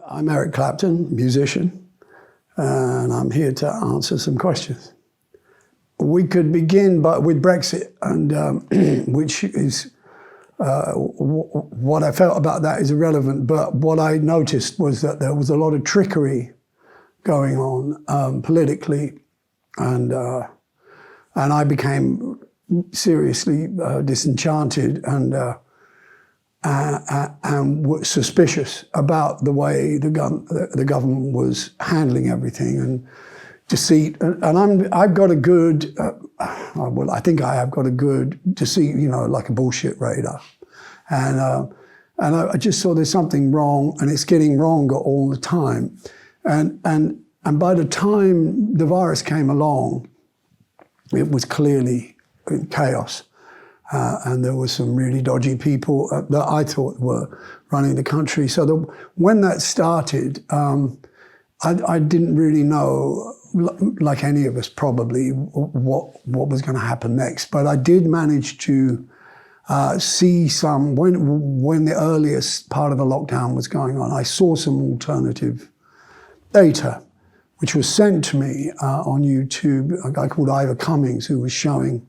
I'm Eric Clapton, musician, and I'm here to answer some questions. We could begin with Brexit, and which is what I felt about that is irrelevant. But what I noticed was that there was a lot of trickery going on politically, and I became seriously disenchanted and suspicious about the way the government was handling everything, and deceit. And I've got a good, well, I think I have got a good deceit, like a bullshit radar. And I just saw there's something wrong, and it's getting wronger all the time. And by the time the virus came along, it was clearly in chaos. And there were some really dodgy people that I thought were running the country. So when that started, I didn't really know, like any of us probably, what was going to happen next. But I did manage to see some, when the earliest part of the lockdown was going on, I saw some alternative data, which was sent to me on YouTube, a guy called Ivor Cummings, who was showing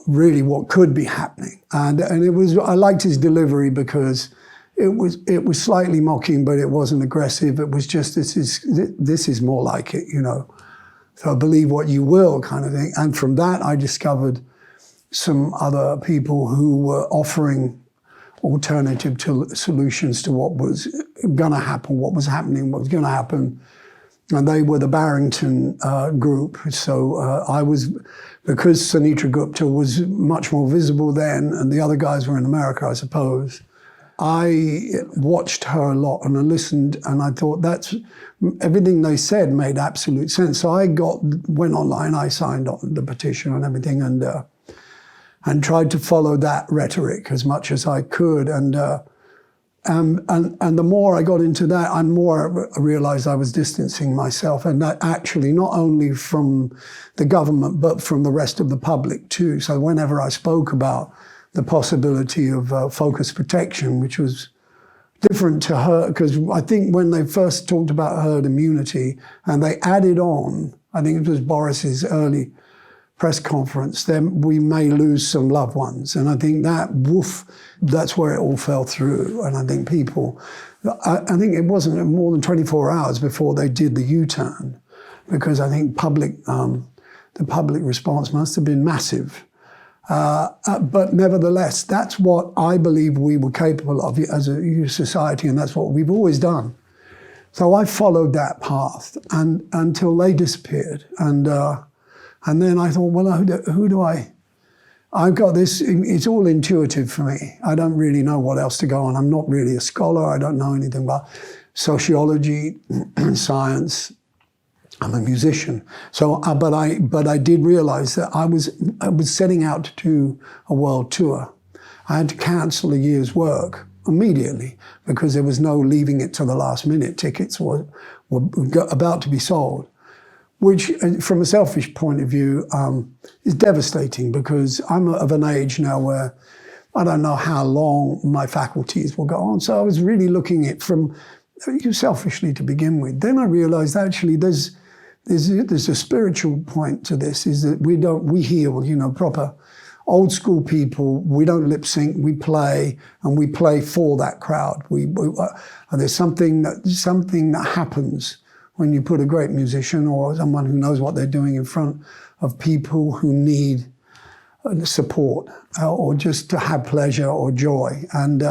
really what could be happening. And it was, I liked his delivery because it was slightly mocking, but it wasn't aggressive. It was just, this is more like it, So believe what you will kind of thing. And from that, I discovered some other people who were offering alternative solutions to what was gonna happen, what was happening, what was gonna happen. And they were the Barrington group. So I was, because Sunita Gupta was much more visible then, and the other guys were in America, I suppose, I watched her a lot and I listened, and I thought everything they said made absolute sense. So I went online, I signed the petition and everything, and tried to follow that rhetoric as much as I could. And the more I got into that, the more I realized I was distancing myself, and that actually not only from the government, but from the rest of the public too. So whenever I spoke about the possibility of focus protection, which was different to her, because I think when they first talked about herd immunity, and they added on, I think it was Boris's early press conference, then we may lose some loved ones. And I think that's where it all fell through. And I think I think it wasn't more than 24 hours before they did the U-turn, because I think the public response must have been massive. But nevertheless, that's what I believe we were capable of as a society, and that's what we've always done. So I followed that path until they disappeared. And then I thought, well, who do I've got this, it's all intuitive for me. I don't really know what else to go on. I'm not really a scholar. I don't know anything about sociology and science. I'm a musician. So, but I did realize that I was setting out to do a world tour. I had to cancel a year's work immediately because there was no leaving it to the last minute. Tickets were about to be sold, which from a selfish point of view is devastating, because I'm of an age now where I don't know how long my faculties will go on. So I was really looking at it from selfishly to begin with. Then I realized actually there's a spiritual point to this, is that we heal, proper old school people. We don't lip sync, we play, and we play for that crowd. There's something that happens when you put a great musician or someone who knows what they're doing in front of people who need support or just to have pleasure or joy. And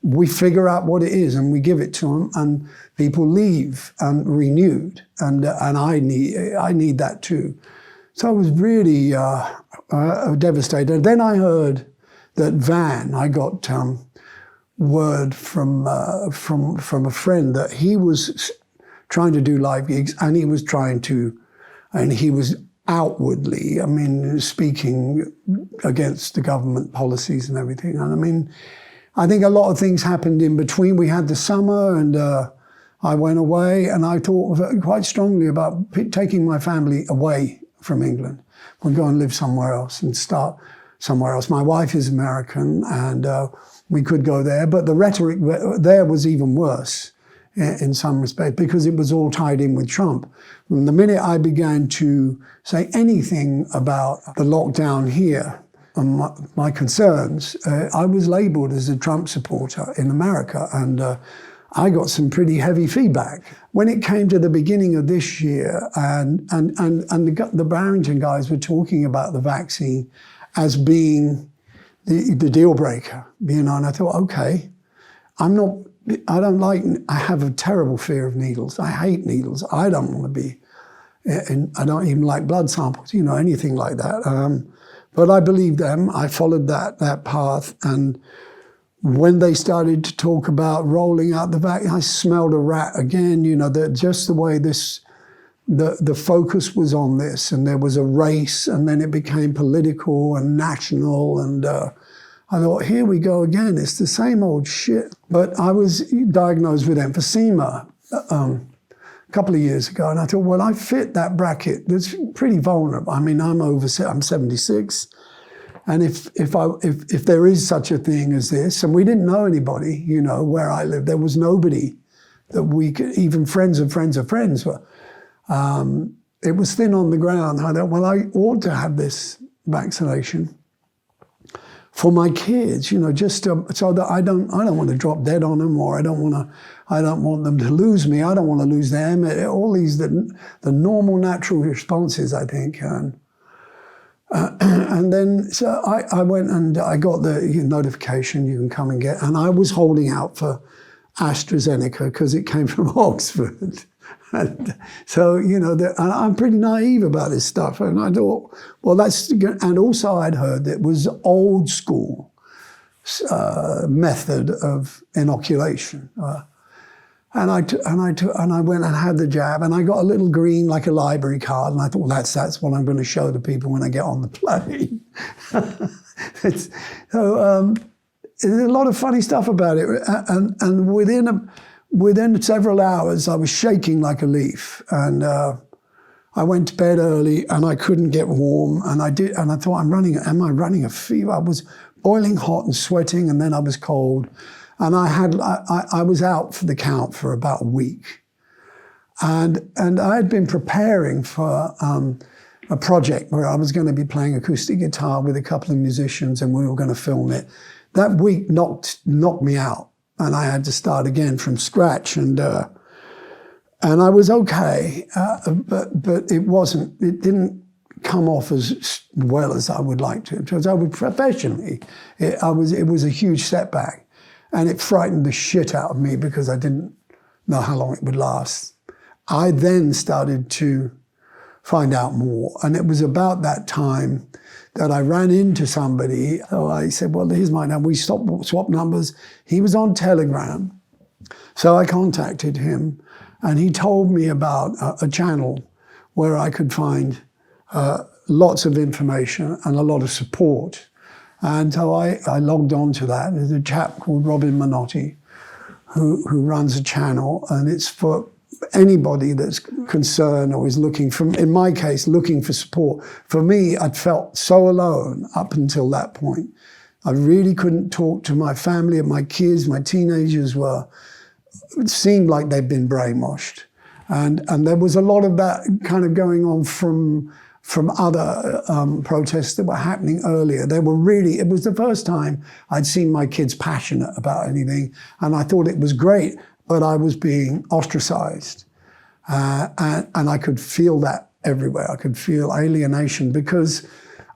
we figure out what it is and we give it to them, and people leave renewed. And I need that too. So I was really devastated. Then I heard that I got word from a friend that he was trying to do live gigs, and he was outwardly, speaking against the government policies and everything. And I think a lot of things happened in between. We had the summer, and I went away, and I thought quite strongly about taking my family away from England. We'll go and live somewhere else and start somewhere else. My wife is American, and we could go there, but the rhetoric there was even worse. in some respect, because it was all tied in with Trump. From the minute I began to say anything about the lockdown here and my concerns, I was labeled as a Trump supporter in America, and I got some pretty heavy feedback. When it came to the beginning of this year, and the Barrington guys were talking about the vaccine as being the deal breaker, you know, and I thought, okay, I have a terrible fear of needles. I hate needles. I don't want to be, and I don't even like blood samples, you know, anything like that. But I believed them. I followed that path. And when they started to talk about rolling out the vaccine, I smelled a rat again, you know, just the way the focus was on this, and there was a race, and then it became political and national, and I thought, here we go again. It's the same old shit. But I was diagnosed with emphysema a couple of years ago, and I thought, well, I fit that bracket. That's pretty vulnerable. I mean, I'm 76, and if there is such a thing as this, and we didn't know anybody, you know, where I lived, there was nobody that we could, even friends of friends of friends were. It was thin on the ground. I thought, well, I ought to have this vaccination for my kids, you know, just so that I don't want to drop dead on them, or I don't want them to lose me. I don't want to lose them. All these the normal natural responses, I think. And then so I went and I got the notification you can come and get, and I was holding out for AstraZeneca because it came from Oxford. And so, you know, I'm pretty naive about this stuff. And I thought, well, that's, and also I'd heard that it was old school method of inoculation. And I went and had the jab, and I got a little green, like a library card, and I thought, well, that's what I'm going to show the people when I get on the plane. There's a lot of funny stuff about it, and within several hours, I was shaking like a leaf, and I went to bed early, and I couldn't get warm, and I thought, am I running a fever? I was boiling hot and sweating, and then I was cold. And I was out for the count for about a week. And I had been preparing for a project where I was going to be playing acoustic guitar with a couple of musicians, and we were going to film it. That week knocked me out, and I had to start again from scratch. And I was okay, but it didn't come off as well as I would like to. Because I would professionally, it was a huge setback. And it frightened the shit out of me because I didn't know how long it would last. I then started to find out more. And it was about that time that I ran into somebody. So I said, well, here's my number. We swapped numbers. He was on Telegram. So I contacted him, and he told me about a channel where I could find lots of information and a lot of support. And so I logged on to that. There's a chap called Robin Minotti who runs a channel, and it's for anybody that's concerned or is looking for, in my case, looking for support. For me, I'd felt so alone up until that point. I really couldn't talk to my family and my kids. My teenagers it seemed like they'd been brainwashed. And there was a lot of that kind of going on from other protests that were happening earlier. It was the first time I'd seen my kids passionate about anything, and I thought it was great, but I was being ostracized. And I could feel that everywhere. I could feel alienation because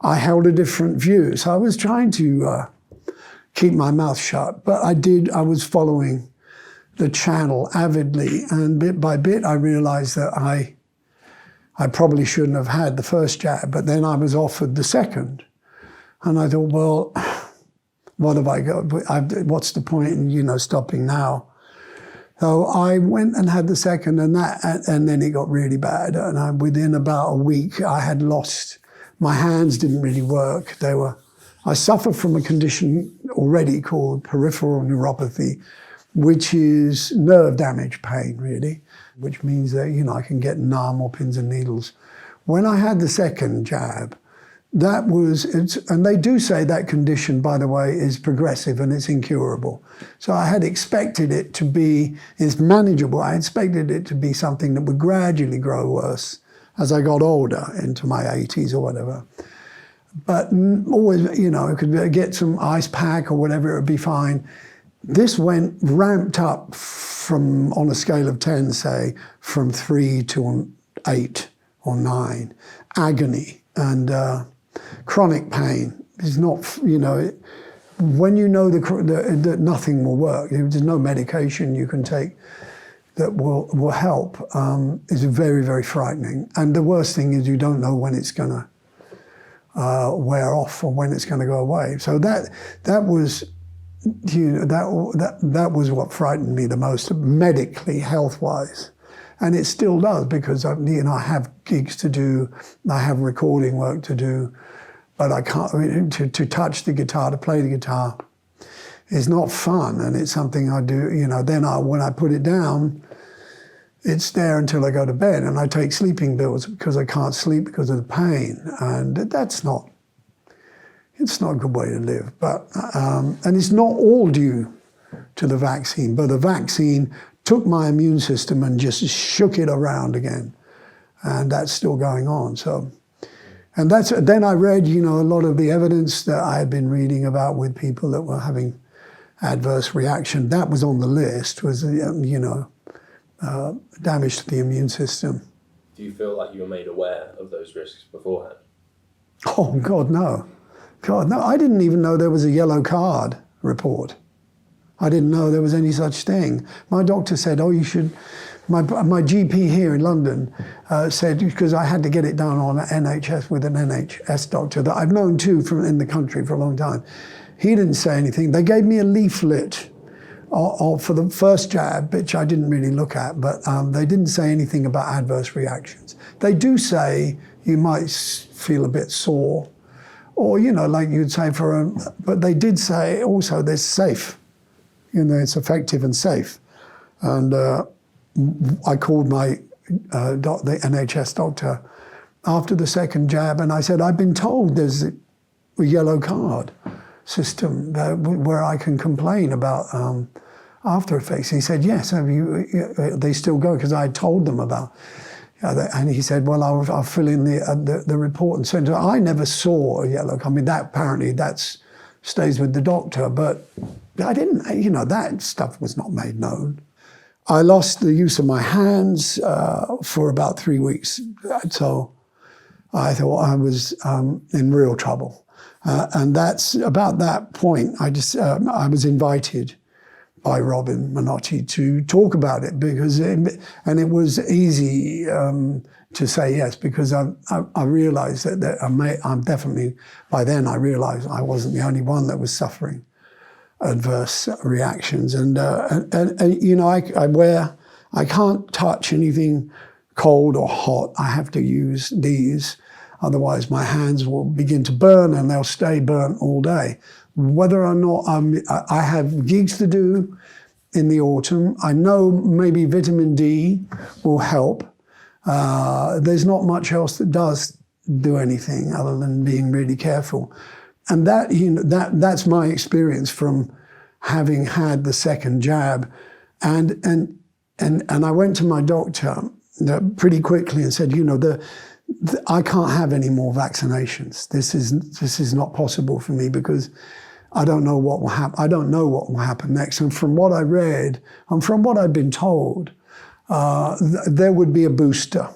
I held a different view. So I was trying to keep my mouth shut, but I was following the channel avidly, and bit by bit I realized that I probably shouldn't have had the first jab, but then I was offered the second. And I thought, well, what have I got? What's the point in, stopping now? So I went and had the second, and then it got really bad. And within about a week, I had lost, my hands didn't really work. I suffer from a condition already called peripheral neuropathy, which is nerve damage pain, really, which means that, I can get numb or pins and needles. When I had the second jab, that was, and they do say that condition, by the way, is progressive and it's incurable. So I had expected it to be, it's manageable. I expected it to be something that would gradually grow worse as I got older, into my 80s or whatever. But always, you know, I could get some ice pack or whatever, it would be fine. This ramped up from, on a scale of 10, say, from 3 to 8 or 9. Agony and chronic pain is not, you know, when you know that nothing will work, there's no medication you can take that will help, is very, very frightening. And the worst thing is you don't know when it's going to wear off or when it's going to go away. So that was, you know, that was what frightened me the most, medically, health-wise. And it still does, because you know, I have gigs to do, I have recording work to do, but I can't, I mean, to touch the guitar, to play the guitar is not fun, and it's something I do, you know, then when I put it down, it's there until I go to bed, and I take sleeping pills because I can't sleep because of the pain, and it's not a good way to live. But, and it's not all due to the vaccine, but the vaccine took my immune system and just shook it around again. And that's still going on. So, and then I read, you know, a lot of the evidence that I had been reading about with people that were having adverse reaction. That was on the list, was, you know, damage to the immune system. Do you feel like you were made aware of those risks beforehand? Oh, God, no. God, no. I didn't even know there was a yellow card report. I didn't know there was any such thing. My doctor said, oh, you should, my GP here in London said, because I had to get it done on NHS with an NHS doctor that I've known too from in the country for a long time. He didn't say anything. They gave me a leaflet for the first jab, which I didn't really look at, but they didn't say anything about adverse reactions. They do say you might feel a bit sore, or, you know, like you'd say but they did say also they're safe. You know, it's effective and safe. And I called the NHS doctor after the second jab, and I said, I've been told there's a yellow card system where I can complain about after effects. He said, yes, they still go, because I told them about, and he said, well, I'll fill in the report and send it. I never saw a yellow card. I mean, apparently stays with the doctor, but I didn't, you know, that stuff was not made known. I lost the use of my hands for about 3 weeks. So I thought I was in real trouble. And that's about that point, I was invited by Robin Minotti to talk about it, because and it was easy to say yes, because I realized that I'm definitely, by then I realized I wasn't the only one that was suffering adverse reactions. And you know, I can't touch anything cold or hot. I have to use these, otherwise my hands will begin to burn and they'll stay burnt all day. Whether or not I have gigs to do in the autumn, I know maybe vitamin D will help. There's not much else that does do anything other than being really careful. And that, you know, that's my experience from having had the second jab. And I went to my doctor pretty quickly and said, you know, I can't have any more vaccinations. This is not possible for me, because I don't know what will happen. I don't know what will happen next. And from what I read, and from what I've been told, there would be a booster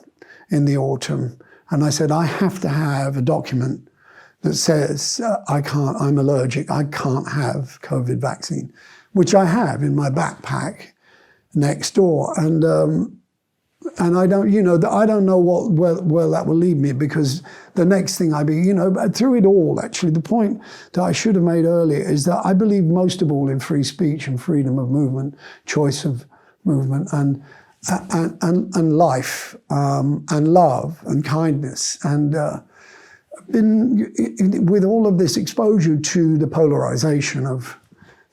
in the autumn. And I said, I have to have a document that says I'm allergic, I can't have COVID vaccine, which I have in my backpack next door. And I don't, you know, I don't know where that will lead me, because the next thing you know, through it all, actually, the point that I should have made earlier is that I believe most of all in free speech and freedom of movement, choice of movement, and life, and love and kindness. And with all of this exposure to the polarization of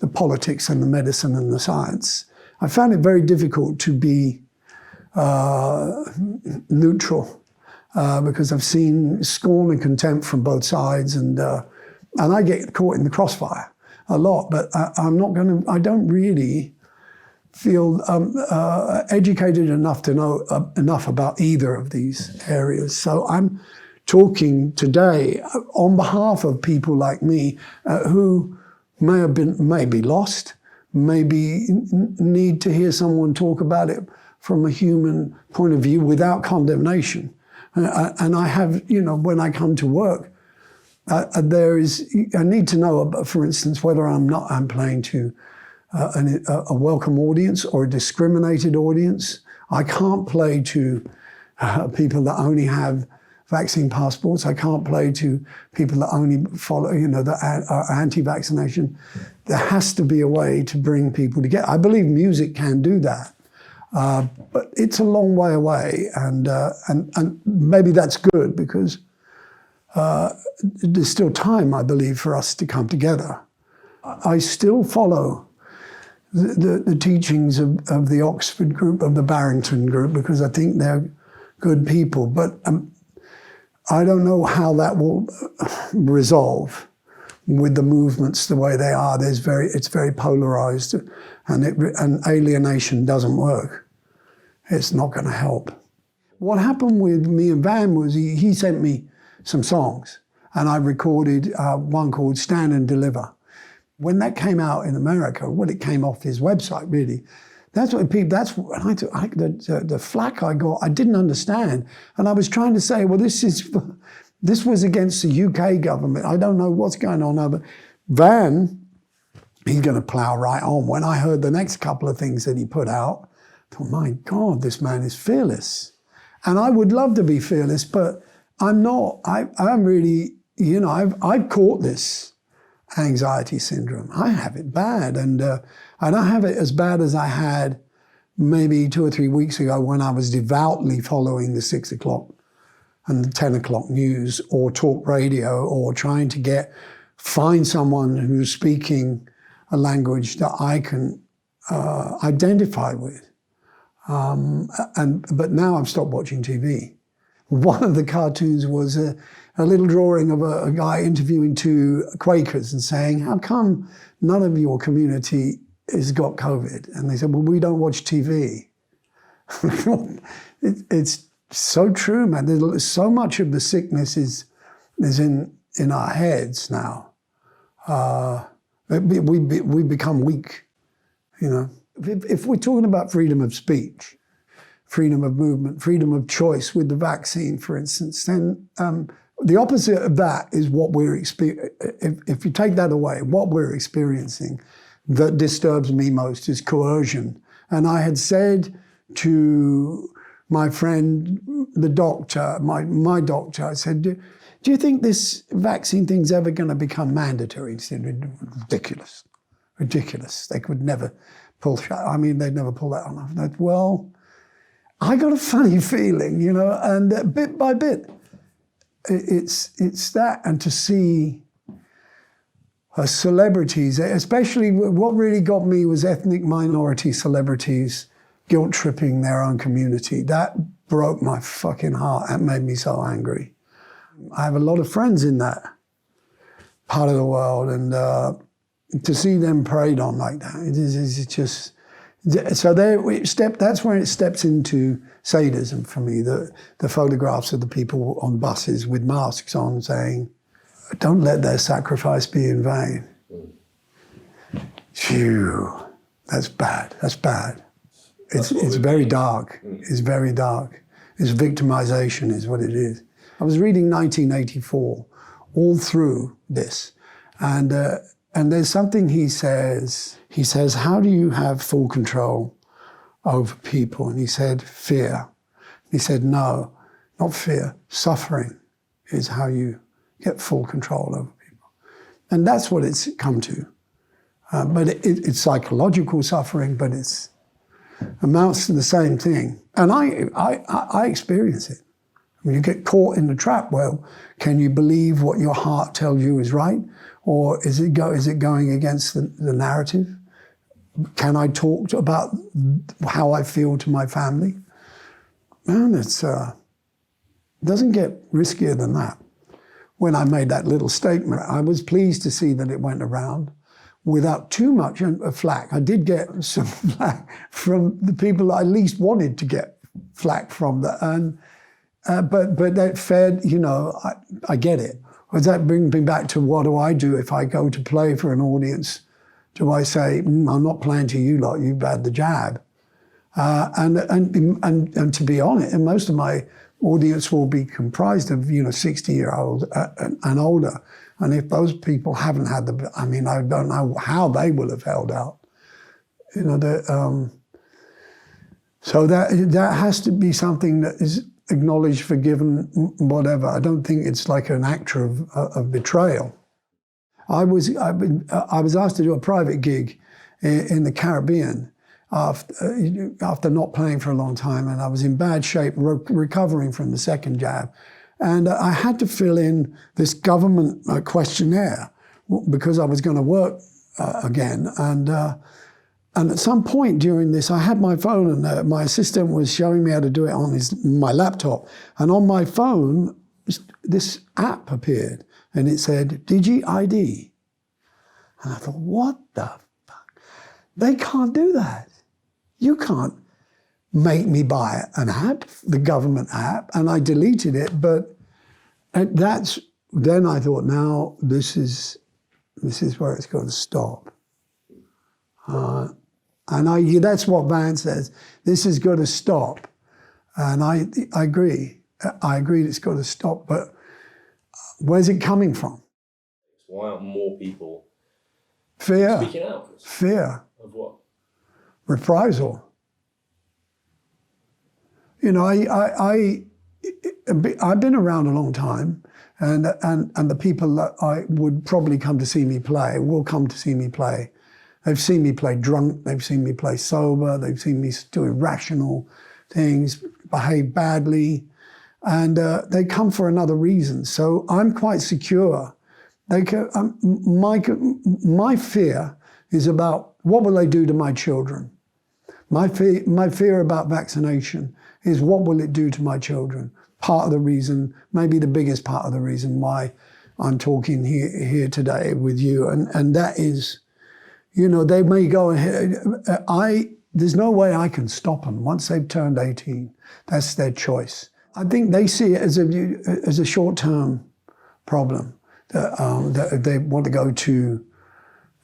the politics and the medicine and the science, I found it very difficult to be neutral because I've seen scorn and contempt from both sides, and I get caught in the crossfire a lot. But I don't really feel educated enough to know enough about either of these areas. So I'm talking today on behalf of people like me who may be lost, maybe need to hear someone talk about it from a human point of view without condemnation. And I have, when I come to work, I need to know, for instance, whether I'm playing to a welcome audience or a discriminated audience. I can't play to people that only have vaccine passports. I can't play to people that only follow, that are anti-vaccination. There has to be a way to bring people together. I believe music can do that, but it's a long way away, and maybe that's good because there's still time, I believe, for us to come together. I still follow the teachings of the Oxford group, of the Barrington group, because I think they're good people, but I don't know how that will resolve with the movements the way they are. It's very polarized, and alienation doesn't work. It's not going to help. What happened with me and Van was he sent me some songs, and I recorded one called "Stand and Deliver." When that came out in America, it came off his website, really. The flack I got, I didn't understand. And I was trying to say, well, this was against the UK government. I don't know what's going on over. Van, he's going to plow right on. When I heard the next couple of things that he put out, I thought, my God, this man is fearless. And I would love to be fearless, but I'm not. I'm really, I've caught this anxiety syndrome. I have it bad, and I don't have it as bad as I had maybe 2 or 3 weeks ago when I was devoutly following the 6 o'clock and the 10 o'clock news or talk radio, or trying to find someone who's speaking a language that I can identify with. But now I've stopped watching TV. One of the cartoons was a little drawing of a guy interviewing 2 Quakers and saying, how come none of your community has got COVID? And they said, well, we don't watch TV. It's so true, man. There's so much of the sickness is in our heads now. We become weak, If we're talking about freedom of speech, freedom of movement, freedom of choice with the vaccine, for instance, then the opposite of that is what we're experiencing. If you take that away, what we're experiencing that disturbs me most is coercion. And I had said to my friend, the doctor, my doctor, I said, do you think this vaccine thing's ever going to become mandatory? He said, ridiculous. They could never pull, they'd never pull that on. I thought, well, I got a funny feeling, and bit by bit, it's that, and to see celebrities, especially what really got me was ethnic minority celebrities guilt-tripping their own community. That broke my fucking heart. That made me so angry. I have a lot of friends in that part of the world, and to see them preyed on like that, it's just... So that's where it steps into sadism for me, the photographs of the people on buses with masks on saying, don't let their sacrifice be in vain. Phew, that's bad, It's very dark, it's very dark. It's victimization is what it is. I was reading 1984 all through this, and there's something he says, how do you have full control over people? And he said, fear. He said, no, not fear. Suffering is how you get full control over people. And that's what it's come to. But it's psychological suffering, but it amounts to the same thing. And I experience it. You get caught in the trap. Well, can you believe what your heart tells you is right? Or is it going against the narrative? Can I talk about how I feel to my family? Man, doesn't get riskier than that. When I made that little statement, I was pleased to see that it went around without too much flack. I did get some flack from the people I least wanted to get flack from, but that fed, I get it. Does that bring me back to what do I do if I go to play for an audience? Do I say, I'm not playing to you lot, you've had the jab? And to be honest, and most of my audience will be comprised of 60-year-olds and older. And if those people haven't had I don't know how they will have held out. So that has to be something that is acknowledged, forgiven, whatever. I don't think it's like an act of betrayal. I was asked to do a private gig in the Caribbean after not playing for a long time, and I was in bad shape, recovering from the second jab. And I had to fill in this government questionnaire because I was going to work again. And at some point during this, I had my phone, and my assistant was showing me how to do it on my laptop. And on my phone, this app appeared, and it said, DigiID. And I thought, what the fuck? They can't do that. You can't make me buy an app, the government app, and I deleted it. But then I thought, now this is where it's going to stop. And that's what Van says. This is going to stop, and I agree. I agree it's got to stop. But where's it coming from? Why aren't more people Fear. speaking out? Fear. Of what? Reprisal. I've been around a long time, and the people that I would probably come to see me play will come to see me play. They've seen me play drunk, they've seen me play sober, they've seen me do irrational things, behave badly, and they come for another reason. So I'm quite secure. My fear is about what will they do to my children. My fear about vaccination is what will it do to my children. Part of the reason, maybe the biggest part of the reason why I'm talking here today with you, and that is, they may go ahead. There's no way I can stop them once they've turned 18. That's their choice. I think they see it as a short-term problem. That they want to go to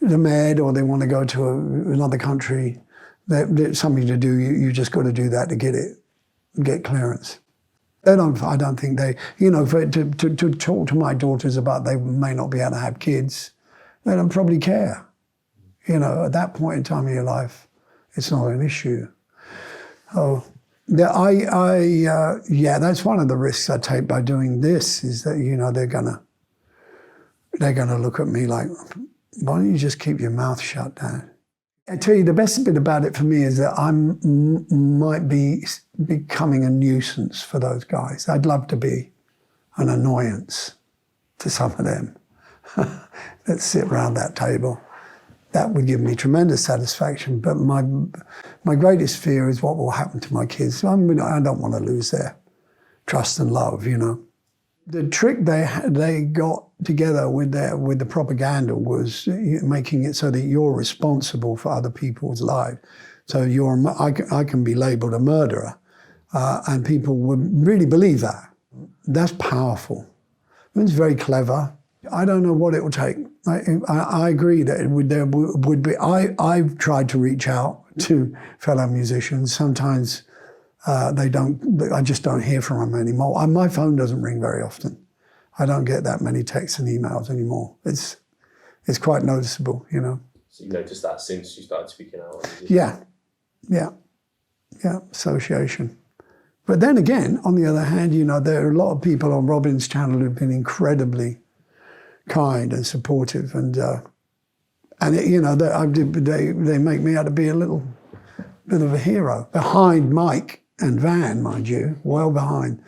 the Med or they want to go to another country. There's something to do. You just got to do that to get clearance. I don't think they, to talk to my daughters about they may not be able to have kids, they don't probably care. At that point in time of your life, it's not an issue. Oh, that's one of the risks I take by doing this is that, they're gonna look at me like, why don't you just keep your mouth shut, Dad? I tell you, the best bit about it for me is that I might be becoming a nuisance for those guys. I'd love to be an annoyance to some of them that sit around that table. That would give me tremendous satisfaction. But my greatest fear is what will happen to my kids. I don't want to lose their trust and love, The trick they got together with the propaganda was making it so that you're responsible for other people's lives. So I can be labeled a murderer, and people would really believe that. That's powerful. It's very clever. I don't know what it will take. I agree that there would be. I've tried to reach out to fellow musicians. Sometimes they don't. I just don't hear from them anymore. My phone doesn't ring very often. I don't get that many texts and emails anymore. It's quite noticeable, So you noticed that since you started speaking out? Yeah, association. But then again, on the other hand, there are a lot of people on Robin's channel who've been incredibly kind and supportive, and they make me out to be a little bit of a hero behind Mike and Van, mind you, well behind.